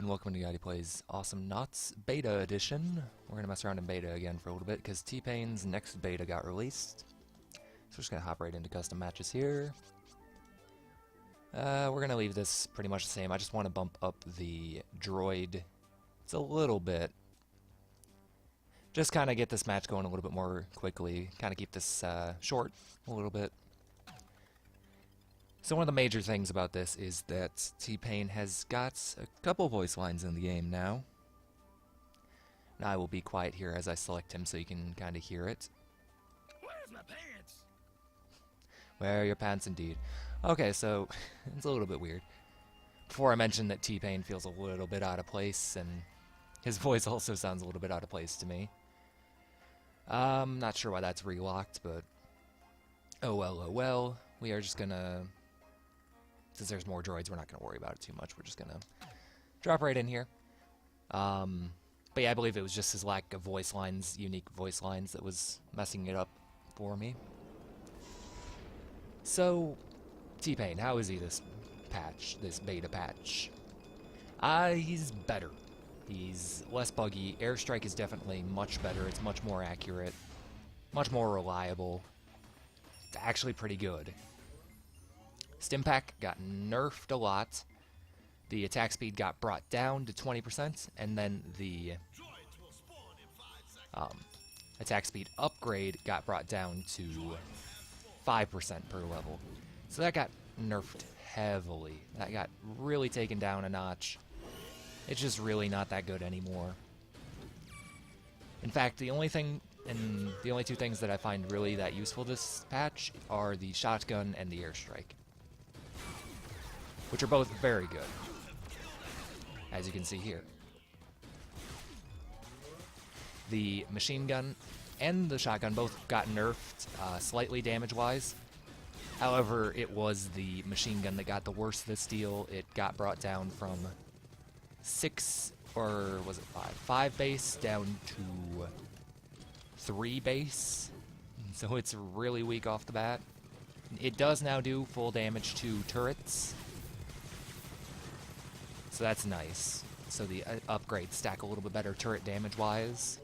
welcome to Negatii Plays Awesomenauts Beta Edition. We're going to mess around in beta again for a little bit because T-Pain's next beta got released. So we're just going to hop right into custom matches here. We're going to leave this pretty much the same. I just want to bump up the droid. It's a little bit. Just kind of get this match going a little bit more quickly. Kind of keep this short a little bit. So one of the major things about this is that T-Pain has got a couple voice lines in the game now. And I will be quiet here as I select him so you can kind of hear it. Where's my pants? Where are your pants indeed? Okay, so it's a little bit weird. Before I mentioned that T-Pain feels a little bit out of place, and his voice also sounds a little bit out of place to me. Not sure why that's relocked, but oh well, oh well. We are just gonna... Since there's more droids, we're not going to worry about it too much. We're just going to drop right in here. But yeah, I believe it was just his lack of voice lines, unique voice lines, that was messing it up for me. So, T-Pain, how is he this patch, this beta patch? He's better. He's less buggy. Airstrike is definitely much better. It's much more accurate, much more reliable. It's actually pretty good. Stimpack got nerfed a lot. The attack speed got brought down to 20%, and then the attack speed upgrade got brought down to 5% per level. So that got nerfed heavily. That got really taken down a notch. It's just really not that good anymore. In fact, the only two things that I find really that useful this patch are the shotgun and the airstrike, which are both very good, as you can see here. The machine gun and the shotgun both got nerfed slightly damage-wise. However, it was the machine gun that got the worst this deal. It got brought down from 6, or was it 5? 5 base down to 3 base. So it's really weak off the bat. It does now do full damage to turrets. So that's nice. So the upgrades stack a little bit better turret damage-wise.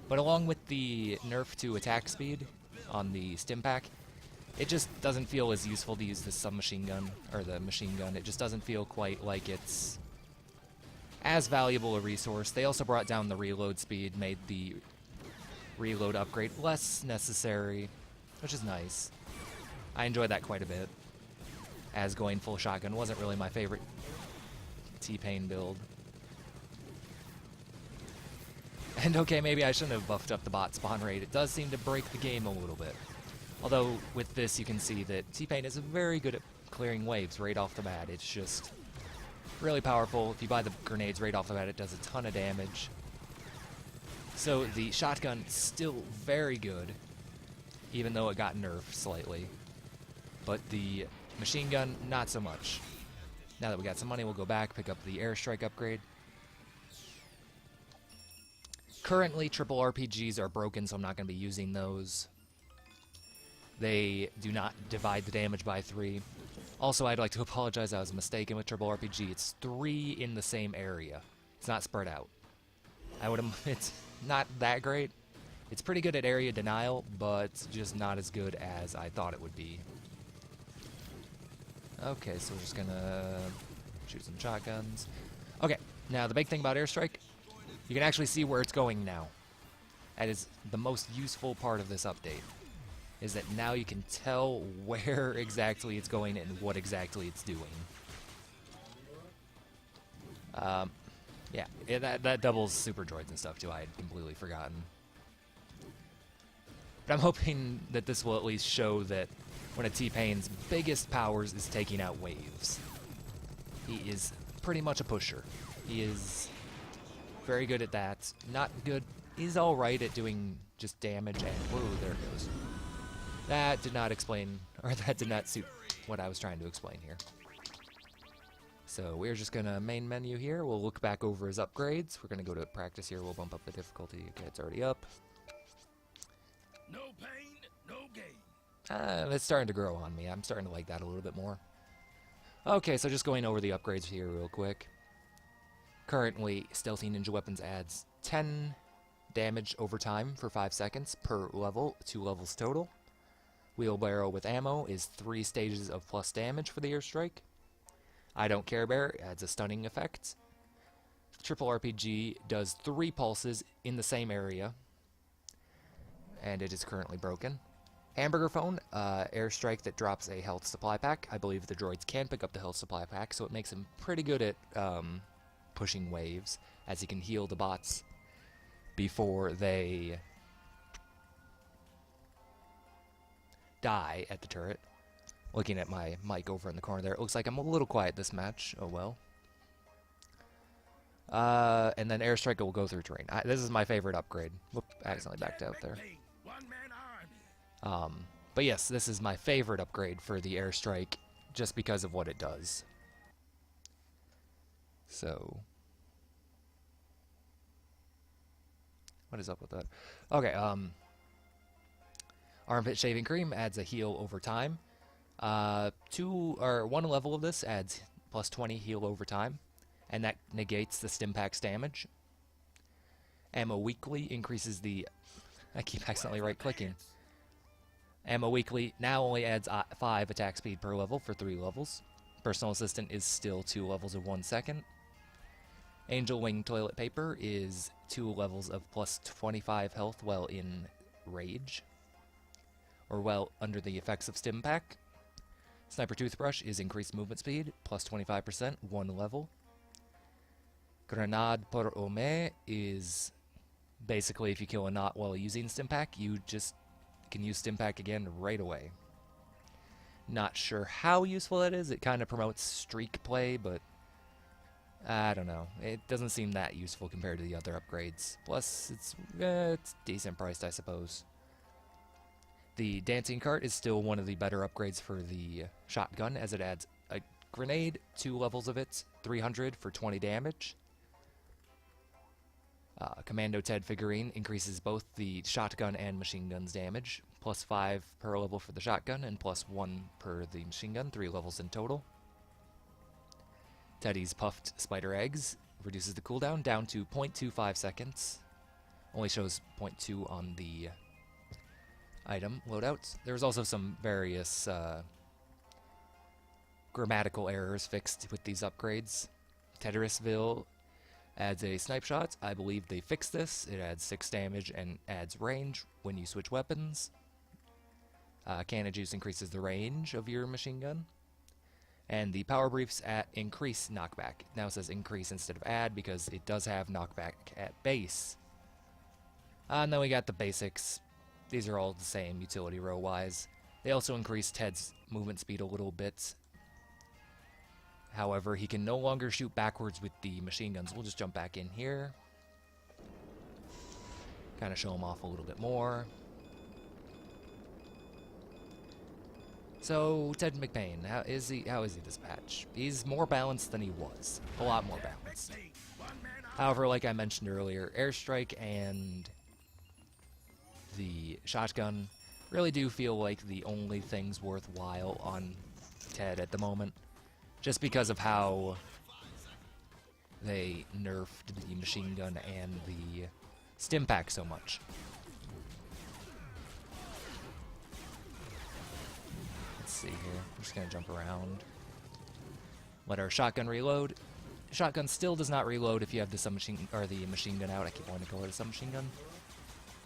But along with the nerf to attack speed on the Stimpack, it just doesn't feel as useful to use the submachine gun, or the machine gun. It just doesn't feel quite like it's as valuable a resource. They also brought down the reload speed, made the reload upgrade less necessary, which is nice. I enjoyed that quite a bit, as going full shotgun wasn't really my favorite T-Pain build. And okay, maybe I shouldn't have buffed up the bot spawn rate. It does seem to break the game a little bit. Although, with this you can see that T-Pain is very good at clearing waves right off the bat. It's just really powerful. If you buy the grenades right off the bat, it does a ton of damage. So the shotgun is still very good, even though it got nerfed slightly. But the machine gun, not so much. Now that we got some money, we'll go back, pick up the airstrike upgrade. Currently, triple RPGs are broken, so I'm not going to be using those. They do not divide the damage by 3. Also, I'd like to apologize, I was mistaken with triple RPG. It's 3 in the same area. It's not spread out. It's not that great. It's pretty good at area denial, but just not as good as I thought it would be. Okay, so we're just gonna shoot some shotguns. Okay, now the big thing about airstrike, you can actually see where it's going now. That is the most useful part of this update, is that now you can tell where exactly it's going and what exactly it's doing. Yeah, that doubles super droids and stuff too. I had completely forgotten. But I'm hoping that this will at least show that one of T-Pain's biggest powers is taking out waves. He is pretty much a pusher. He is very good at that. Not good. He's alright at doing just damage and... Whoa, there it goes. That did not explain, or that did not suit what I was trying to explain here. So we're just gonna main menu here. We'll look back over his upgrades. We're gonna go to practice here. We'll bump up the difficulty. Okay, it's already up. No pain, no gain. It's starting to grow on me. I'm starting to like that a little bit more. Okay, so just going over the upgrades here real quick. Currently, Stealthy Ninja Weapons adds 10 damage over time for 5 seconds per level, 2 levels total. Wheelbarrow with ammo is 3 stages of plus damage for the airstrike. I Don't Care Bear adds a stunning effect. Triple RPG does 3 pulses in the same area, and it is currently broken. Hamburger Phone, airstrike that drops a health supply pack. I believe the droids can pick up the health supply pack, so it makes him pretty good at pushing waves, as he can heal the bots before they die at the turret. Looking at my mic over in the corner there, it looks like I'm a little quiet this match. Oh well. And then airstrike will go through terrain. This is my favorite upgrade. Whoop, accidentally backed out there. But yes, this is my favorite upgrade for the airstrike, just because of what it does. So, what is up with that? Okay, Armpit Shaving Cream adds a heal over time. 1 level of this adds plus 20 heal over time, and that negates the Stimpak's damage. Ammo Weekly increases the... I keep accidentally right-clicking. Ammo Weekly now only adds 5 attack speed per level for 3 levels. Personal Assistant is still 2 levels of 1 second. Angel Wing Toilet Paper is 2 levels of plus 25 health while in Rage, or while under the effects of Stimpak. Sniper Toothbrush is increased movement speed, plus 25%, 1 level. Grenade por Homme is basically if you kill a knot while using Stimpak, you just can use Stimpak again right away. Not sure how useful that is. It kind of promotes streak play, but I don't know. It doesn't seem that useful compared to the other upgrades. Plus, it's decent priced, I suppose. The Dancing Cart is still one of the better upgrades for the shotgun, as it adds a grenade, 2 levels of it, 300 for 20 damage. Commando Ted figurine increases both the shotgun and machine gun's damage, plus 5 per level for the shotgun and plus 1 per the machine gun, 3 levels in total. Teddy's Puffed Spider Eggs reduces the cooldown down to 0.25 seconds. Only shows 0.2 on the item loadouts. There's also some various grammatical errors fixed with these upgrades. Teterisville adds a snipe shot. I believe they fixed this. It adds 6 damage and adds range when you switch weapons. Cannon Juice increases the range of your machine gun. And the power briefs increase knockback. It now says increase instead of add because it does have knockback at base. And then we got the basics. These are all the same utility row wise. They also increase Ted's movement speed a little bit. However, he can no longer shoot backwards with the machine guns. We'll just jump back in here. Kind of show him off a little bit more. So, Ted McBain, how is he this patch? He's more balanced than he was. A lot more balanced. However, like I mentioned earlier, airstrike and the shotgun really do feel like the only things worthwhile on Ted at the moment. Just because of how they nerfed the machine gun and the Stimpak so much. Let's see here. I'm just gonna jump around. Let our shotgun reload. Shotgun still does not reload if you have the submachine or the machine gun out. I keep wanting to call it a submachine gun.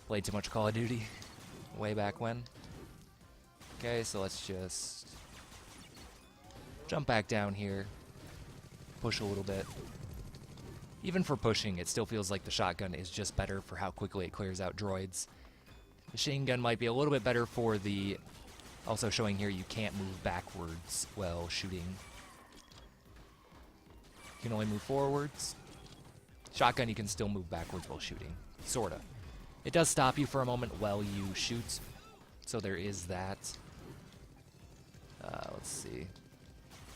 Played too much Call of Duty way back when. Okay, so let's just jump back down here. Push a little bit. Even for pushing, it still feels like the shotgun is just better for how quickly it clears out droids. Machine gun might be a little bit better for the... Also showing here you can't move backwards while shooting. You can only move forwards. Shotgun, you can still move backwards while shooting. Sorta. It does stop you for a moment while you shoot, so there is that. Let's see.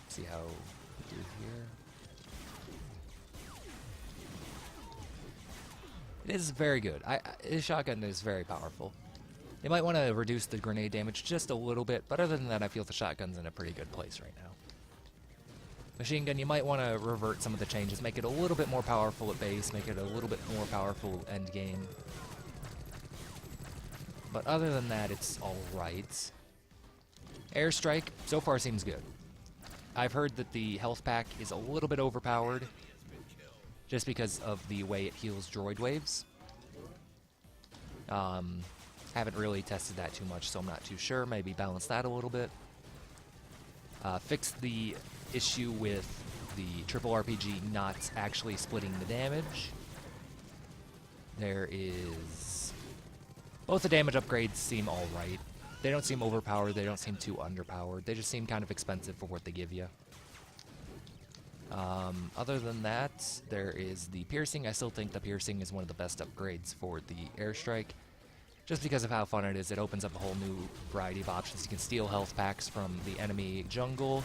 See how we do here. It is very good. His shotgun is very powerful. You might want to reduce the grenade damage just a little bit, but other than that, I feel the shotgun's in a pretty good place right now. Machine gun, you might want to revert some of the changes, make it a little bit more powerful at base, make it a little bit more powerful end game. But other than that, it's alright. Airstrike, so far seems good. I've heard that the health pack is a little bit overpowered, just because of the way it heals droid waves. Haven't really tested that too much, so I'm not too sure. Maybe balance that a little bit. Fix the issue with the triple RPG not actually splitting the damage. There is... Both the damage upgrades seem alright. They don't seem overpowered, they don't seem too underpowered. They just seem kind of expensive for what they give you. Other than that, there is the piercing. I still think the piercing is one of the best upgrades for the airstrike. Just because of how fun it is, it opens up a whole new variety of options. You can steal health packs from the enemy jungle.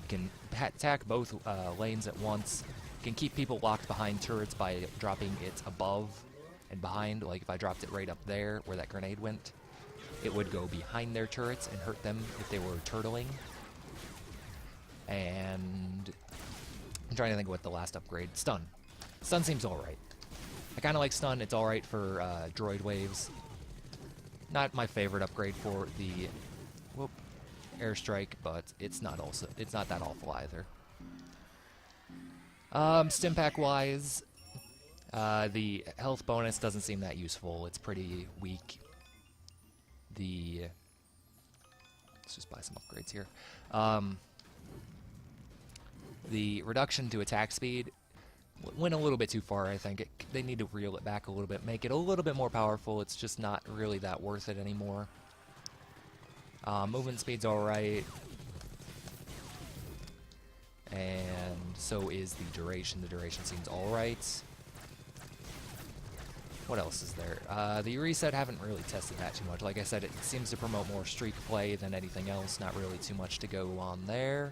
You can attack both lanes at once. You can keep people locked behind turrets by dropping it above and behind. Like if I dropped it right up there where that grenade went, it would go behind their turrets and hurt them if they were turtling. And I'm trying to think of what the last upgrade. Stun. Stun seems alright. I kind of like stun. It's alright for droid waves. Not my favorite upgrade for the airstrike, but it's not that awful either. Stim pack wise, the health bonus doesn't seem that useful. It's pretty weak. Let's just buy some upgrades here. The reduction to attack speed went a little bit too far, I think. They need to reel it back a little bit, make it a little bit more powerful. It's just not really that worth it anymore. Movement speed's alright. And so is the duration. The duration seems alright. What else is there? The reset, haven't really tested that too much. Like I said, it seems to promote more streak play than anything else. Not really too much to go on there.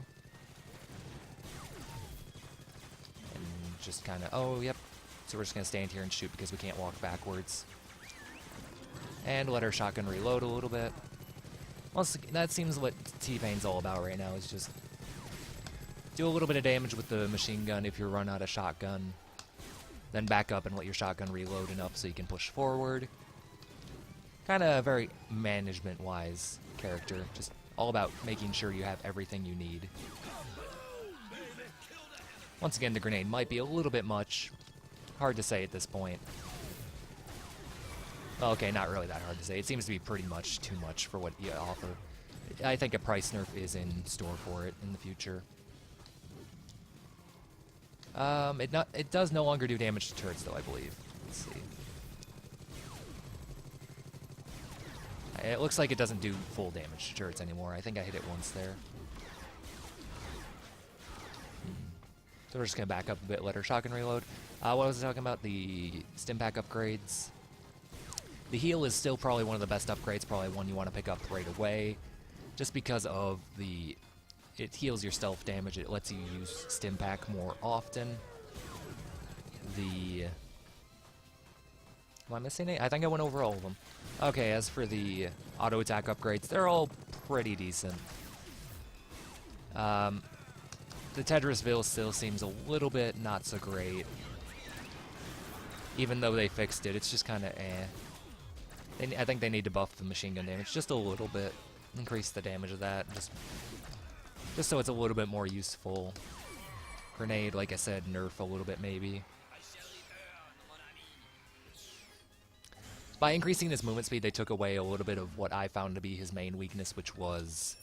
Just kind of, oh, yep. So we're just going to stand here and shoot because we can't walk backwards. And let our shotgun reload a little bit. That seems what T-Pain's all about right now, is just do a little bit of damage with the machine gun if you run out of shotgun. Then back up and let your shotgun reload enough so you can push forward. Kind of a very management-wise character. Just all about making sure you have everything you need. Once again, the grenade might be a little bit much. Hard to say at this point. Okay, not really that hard to say. It seems to be pretty much too much for what you offer. I think a price nerf is in store for it in the future. It does no longer do damage to turrets, though, I believe. Let's see. It looks like it doesn't do full damage to turrets anymore. I think I hit it once there. So we're just going to back up a bit, let our shotgun reload. What was I talking about? The stim pack upgrades. The heal is still probably one of the best upgrades, probably one you want to pick up right away. Just because of it heals your stealth damage, it lets you use stim pack more often. Am I missing it? I think I went over all of them. Okay, as for the auto attack upgrades, they're all pretty decent. The Tedrisville still seems a little bit not so great. Even though they fixed it, it's just kind of eh. I think they need to buff the machine gun damage just a little bit. Increase the damage of that, just so it's a little bit more useful. Grenade, like I said, nerf a little bit maybe. By increasing his movement speed, they took away a little bit of what I found to be his main weakness, which was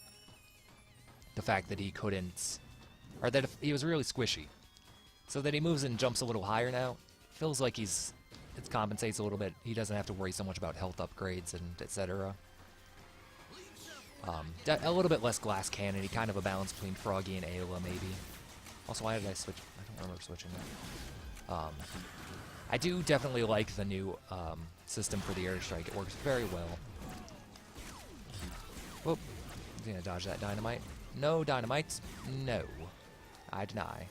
the fact that he couldn't... Or that he was really squishy. So that he moves and jumps a little higher now. Feels like it compensates a little bit. He doesn't have to worry so much about health upgrades and etc. A little bit less glass cannon, kind of a balance between Froggy and Ayla maybe. Also, why did I switch? I don't remember switching that. I do definitely like the new system for the airstrike. It works very well. Whoop. I'm gonna dodge that dynamite. No dynamite. No. I deny.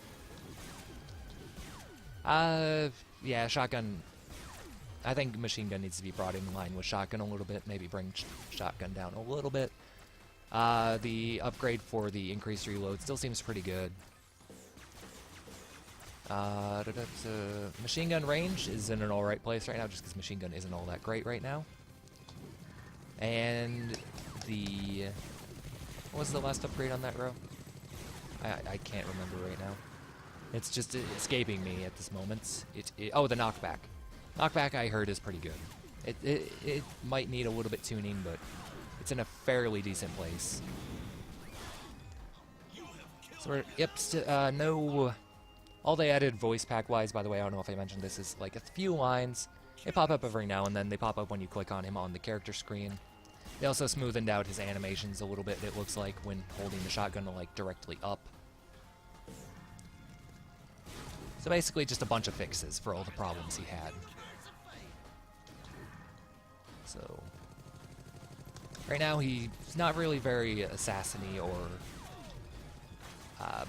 Yeah, shotgun. I think machine gun needs to be brought in line with shotgun a little bit. Maybe bring shotgun down a little bit. The upgrade for the increased reload still seems pretty good. Machine gun range is in an alright place right now, just because machine gun isn't all that great right now. And the... What was the last upgrade on that row? I can't remember right now. It's just escaping me at this moment. Oh, the knockback. Knockback, I heard, is pretty good. It might need a little bit tuning, but it's in a fairly decent place. So we're, no... All they added voice pack-wise, by the way, I don't know if I mentioned this, is like a few lines. They pop up every now and then. They pop up when you click on him on the character screen. They also smoothened out his animations a little bit, it looks like, when holding the shotgun like directly up. So basically just a bunch of fixes for all the problems he had. So right now he's not really very assassin-y or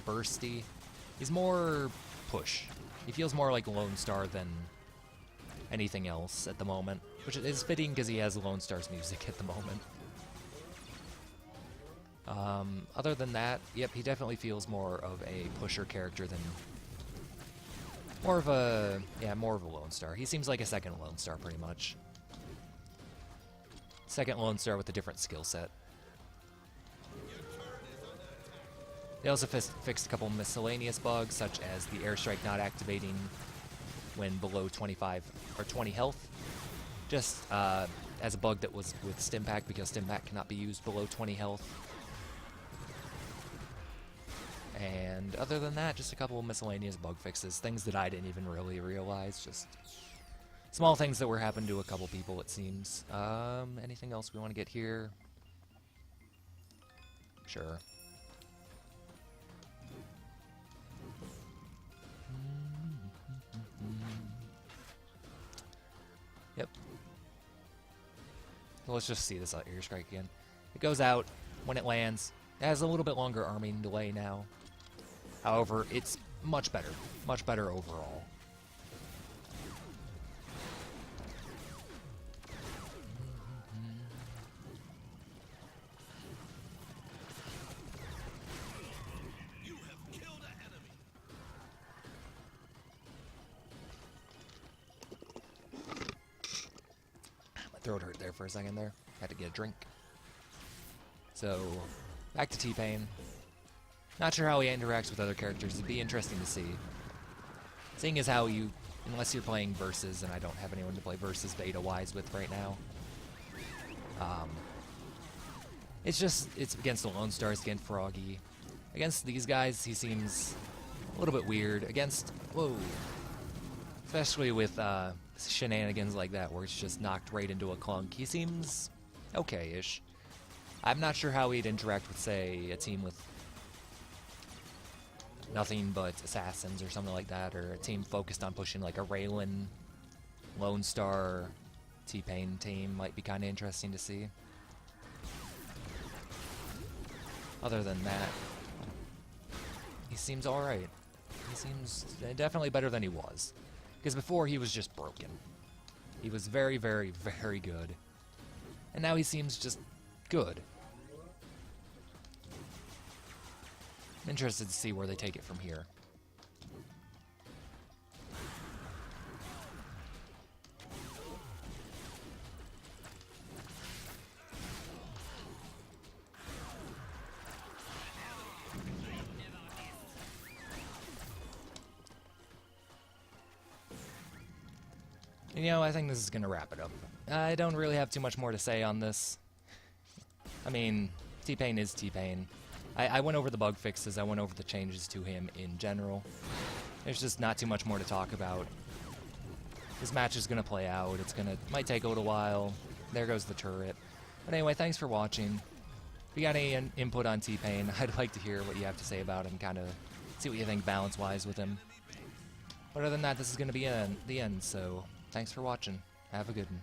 bursty. He's more push. He feels more like Lone Star than anything else at the moment, which is fitting because he has Lone Star's music at the moment. Other than that, yep, he definitely feels more of a pusher character than more of a Lone Star. He seems like a second Lone Star pretty much. Second Lone Star with a different skill set. They also fixed a couple miscellaneous bugs, such as the airstrike not activating when below 25 or 20 health. Just as a bug that was with Stimpack, because Stimpack cannot be used below 20 health. And other than that, just a couple of miscellaneous bug fixes, things that I didn't even really realize, just small things that were happening to a couple people, it seems. Anything else we want to get here? Sure. Yep. So let's just see this airstrike again. It goes out when it lands. It has a little bit longer arming delay now. However, it's much better overall. You have killed an enemy. My throat hurt there for a second there. Had to get a drink. So, back to T-Pain. Not sure how he interacts with other characters. It'd be interesting to see. Seeing as how you, unless you're playing Versus, and I don't have anyone to play Versus beta-wise with right now. It's against the Lone Stars, against Froggy. Against these guys, he seems a little bit weird. Against, whoa. Especially with shenanigans like that, where it's just knocked right into a clunk. He seems okay-ish. I'm not sure how he'd interact with, say, a team with nothing but assassins or something like that, or a team focused on pushing like a Raylan, Lone Star, T-Pain team. Might be kind of interesting to see. Other than that, he seems alright. He seems definitely better than he was. Because before he was just broken. He was very, very, very good. And now he seems just good. I'm interested to see where they take it from here. And, you know, I think this is going to wrap it up. I don't really have too much more to say on this. I mean, T-Pain is T-Pain. I went over the bug fixes, I went over the changes to him in general. There's just not too much more to talk about. This match is going to play out, might take a little while. There goes the turret. But anyway, thanks for watching. If you got any input on T-Pain, I'd like to hear what you have to say about him, kind of see what you think balance-wise with him. But other than that, this is going to be the end, so thanks for watching. Have a good one.